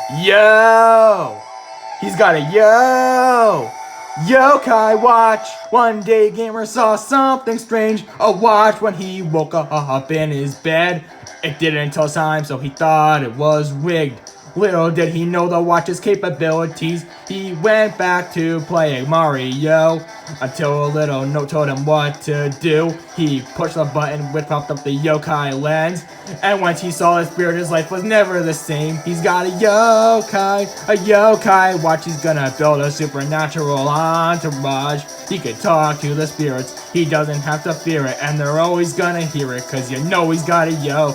Yo! He's got a yo! Yokai watch! One day gamer saw something strange. A watch when he woke up in his bed. It didn't tell time, so he thought it was rigged. Little did he know the watch's capabilities. He went back to playing Mario until a little note told him what to do. He pushed the button which popped up the yokai lens, and once he saw the spirit, his life was never the same. He's got a yokai watch. He's gonna build a supernatural entourage. He could talk to the spirits, he doesn't have to fear it, and they're always gonna hear it, cause you know he's got a yokai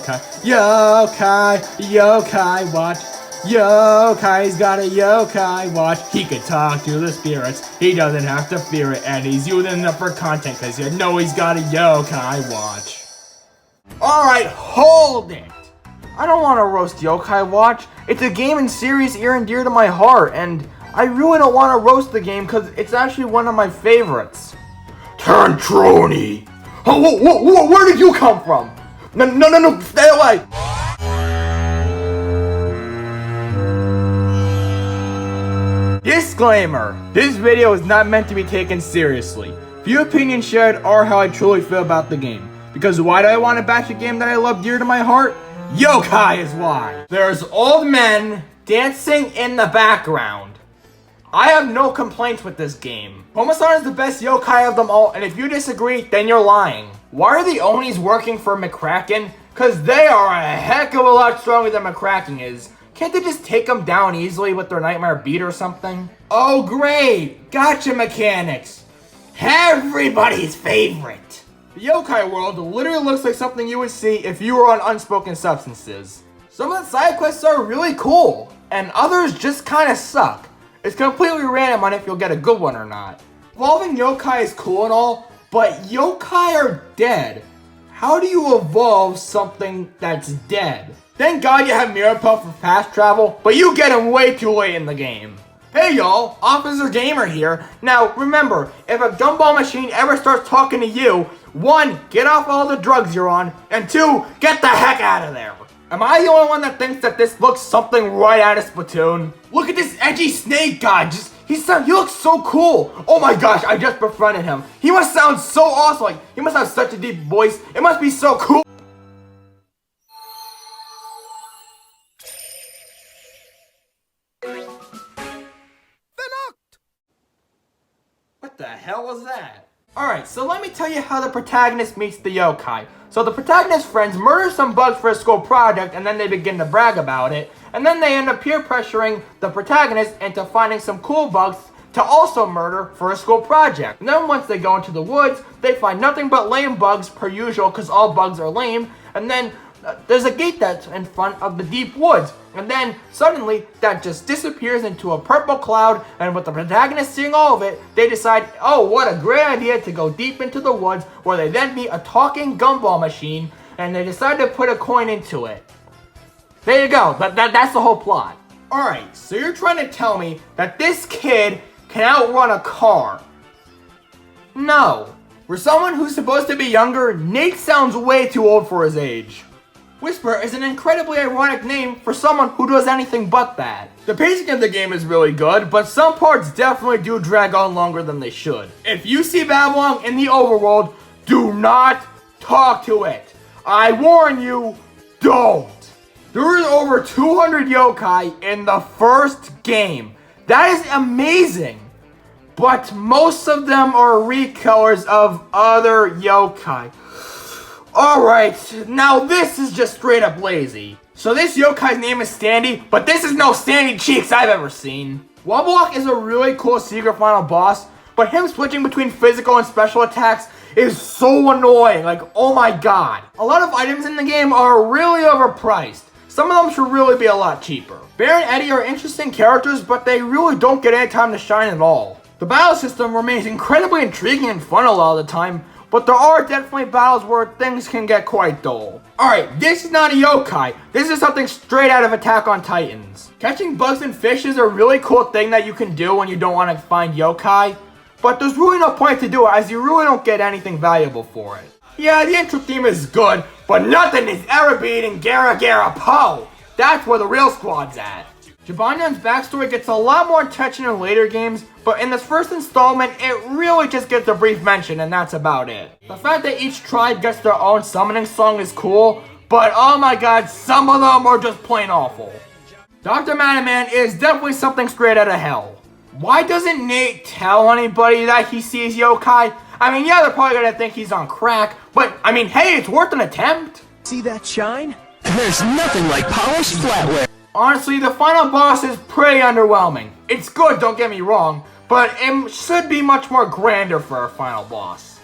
watch. Yokai's got a yokai watch. He could talk to the spirits, he doesn't have to fear it, and he's using it for content cause you know he's got a yokai watch. Alright, hold it! I don't want to roast Yokai Watch. It's a game and series near and dear to my heart, and I really don't want to roast the game because it's actually one of my favorites. Tantroni! Where did you come from? No, stay away! Disclaimer! This video is not meant to be taken seriously. Few opinions shared are how I truly feel about the game. Because why do I want to bash a game that I love dear to my heart? Yokai is why! There's old men dancing in the background. I have no complaints with this game. Homasan is the best yokai of them all, and if you disagree, then you're lying. Why are the Onis working for McCracken? Cause they are a heck of a lot stronger than McCracken is. Can't they just take them down easily with their Nightmare Beat or something? Oh great! Gotcha mechanics! Everybody's favorite! The yokai world literally looks like something you would see if you were on Unspoken Substances. Some of the side quests are really cool, and others just kinda suck. It's completely random on if you'll get a good one or not. Evolving yokai is cool and all, but yokai are dead. How do you evolve something that's dead? Thank God you have Mirapel for fast travel, but you get him way too late in the game. Hey y'all, Officer Gamer here. Now remember, if a gumball machine ever starts talking to you, 1, get off all the drugs you're on, and 2, get the heck out of there. Am I the only one that thinks that this looks something right out of Splatoon? Look at this edgy snake guy, he looks so cool. Oh my gosh, I just befriended him. He must sound so awesome, like he must have such a deep voice. It must be so cool. What the hell was that? Alright, so let me tell you how the protagonist meets the yokai. So the protagonist's friends murder some bugs for a school project, and then they begin to brag about it, and then they end up peer pressuring the protagonist into finding some cool bugs to also murder for a school project. And then once they go into the woods, they find nothing but lame bugs per usual, because all bugs are lame, and then there's a gate that's in front of the deep woods, and then suddenly that just disappears into a purple cloud, and with the protagonist seeing all of it, they decide, oh, what a great idea to go deep into the woods, where they then meet a talking gumball machine, and they decide to put a coin into it. There you go, that's the whole plot. Alright, so you're trying to tell me that this kid can outrun a car? No. For someone who's supposed to be younger, Nate sounds way too old for his age. Whisper is an incredibly ironic name for someone who does anything but that. The pacing of the game is really good, but some parts definitely do drag on longer than they should. If you see Babylon in the overworld, do not talk to it. I warn you, don't. There is over 200 yokai in the first game. That is amazing. But most of them are recolors of other yokai. Alright, now this is just straight up lazy. So this yokai's name is Standy, but this is no Standy Cheeks I've ever seen. Wobblelock is a really cool secret final boss, but him switching between physical and special attacks is so annoying, like oh my god. A lot of items in the game are really overpriced. Some of them should really be a lot cheaper. Bear and Eddie are interesting characters, but they really don't get any time to shine at all. The battle system remains incredibly intriguing and fun a lot of the time, but there are definitely battles where things can get quite dull. Alright, this is not a yokai. This is something straight out of Attack on Titans. Catching bugs and fish is a really cool thing that you can do when you don't want to find yokai, but there's really no point to do it as you really don't get anything valuable for it. Yeah, the intro theme is good, but nothing is ever beating Gara Gara Po. That's where the real squad's at. Jibanyan's backstory gets a lot more attention in later games, but in this first installment, it really just gets a brief mention, and that's about it. The fact that each tribe gets their own summoning song is cool, but oh my god, some of them are just plain awful. Dr. Manaman is definitely something straight out of hell. Why doesn't Nate tell anybody that he sees yokai? I mean, yeah, they're probably gonna think he's on crack, but I mean, hey, it's worth an attempt. See that shine? There's nothing like polished flatware. Honestly, the final boss is pretty underwhelming. It's good, don't get me wrong, but it should be much more grander for a final boss.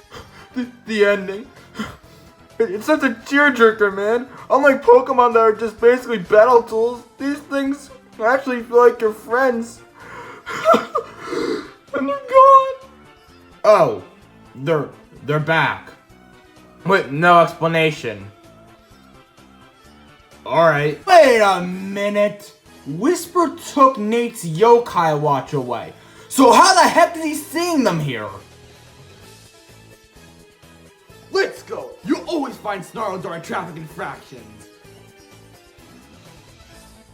The ending. It's such a tearjerker, man. Unlike Pokemon that are just basically battle tools, these things actually feel like your friends. And they're gone. Oh, they're back. With no explanation. Alright. Wait a minute. Whisper took Nate's yokai watch away. So how the heck is he seeing them here? Let's go. You always find snarls during traffic infractions.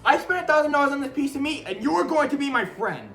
I spent $1,000 on this piece of meat and you're going to be my friend.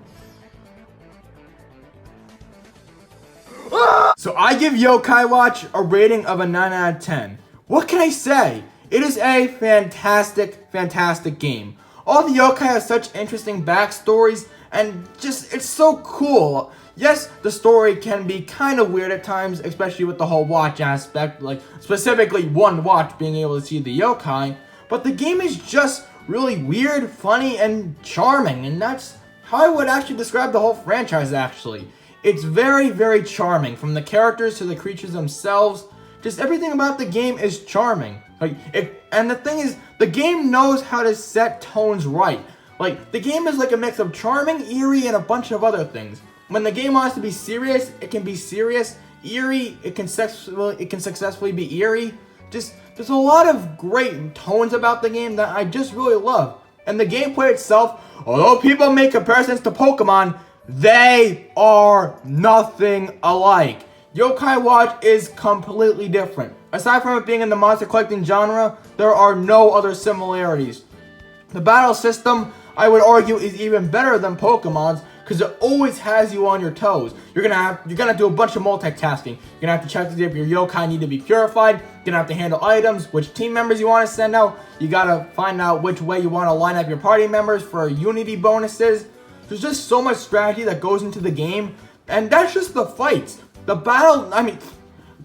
So I give Yokai Watch a rating of a 9 out of 10. What can I say? It is a fantastic game. All the yokai have such interesting backstories and just, it's so cool. Yes, the story can be kind of weird at times, especially with the whole watch aspect, like specifically one watch being able to see the yokai, but the game is just really weird, funny, and charming, and that's how I would actually describe the whole franchise actually. It's very charming, from the characters to the creatures themselves. Just everything about the game is charming. And the thing is, the game knows how to set tones right. Like, the game is like a mix of charming, eerie, and a bunch of other things. When the game wants to be serious, it can be serious. Eerie, it can successfully be eerie. Just, there's a lot of great tones about the game that I just really love. And the gameplay itself, although people make comparisons to Pokemon, they are nothing alike. Yokai Watch is completely different. Aside from it being in the monster collecting genre, there are no other similarities. The battle system, I would argue, is even better than Pokemon's because it always has you on your toes. You're gonna do a bunch of multitasking. You're gonna have to check to see if your yokai need to be purified. You're gonna have to handle items, which team members you want to send out. You gotta find out which way you want to line up your party members for unity bonuses. There's just so much strategy that goes into the game, and that's just the fights. The battle, I mean,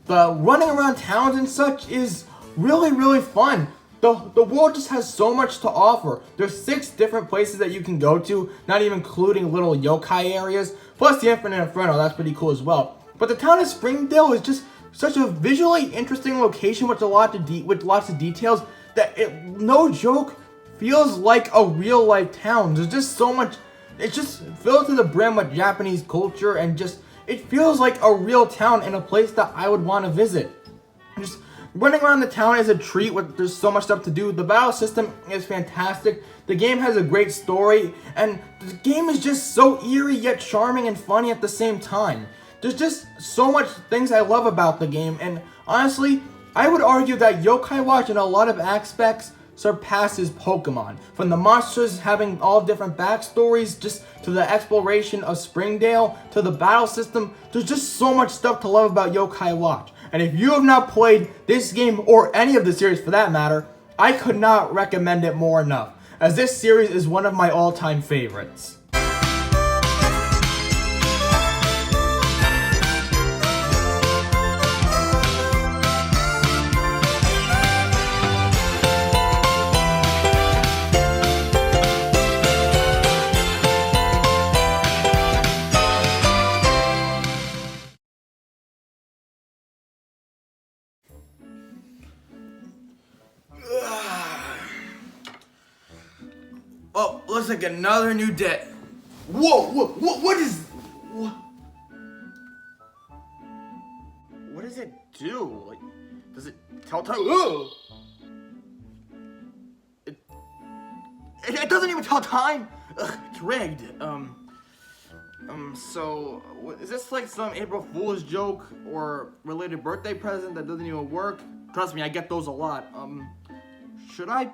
the running around towns and such is really fun. The world just has so much to offer. There's 6 different places that you can go to, not even including little yokai areas, plus the Infinite Inferno, that's pretty cool as well. But the town of Springdale is just such a visually interesting location with lots of details that it, no joke, feels like a real life town. There's just so much. It's just filled to the brim with Japanese culture and just, it feels like a real town in a place that I would want to visit. Just running around the town is a treat. There's so much stuff to do. The battle system is fantastic. The game has a great story, and the game is just so eerie yet charming and funny at the same time. There's just so much things I love about the game, and honestly, I would argue that Yokai Watch in a lot of aspects surpasses Pokemon. From the monsters having all different backstories, just to the exploration of Springdale, to the battle system, there's just so much stuff to love about Yokai Watch. And if you have not played this game, or any of the series for that matter, I could not recommend it more enough, as this series is one of my all-time favorites. Oh, looks like another new day. Whoa, what does it do? Like, does it tell time? Ugh. It doesn't even tell time. Ugh, it's rigged. So is this like some April Fool's joke or related birthday present that doesn't even work? Trust me, I get those a lot. Should I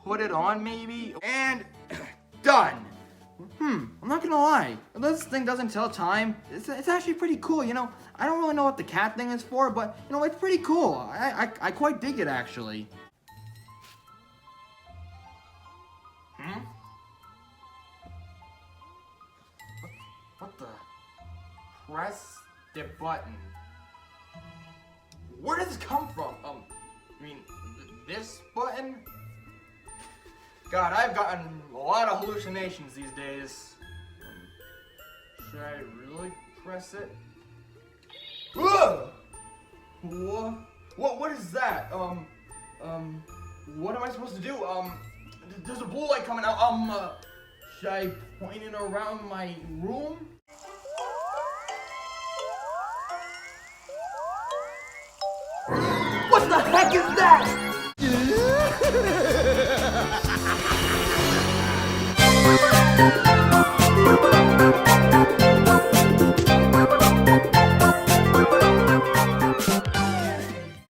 put it on maybe? And done. I'm not gonna lie. This thing doesn't tell time. It's actually pretty cool, you know. I don't really know what the cat thing is for, but, you know, it's pretty cool. I quite dig it, actually. What the? Press the button. Where did this come from? I mean, this button? God, I've gotten a lot of hallucinations these days. Should I really press it? Ugh! What is that? What am I supposed to do? There's a blue light coming out. Should I point it around my room? What the heck is that?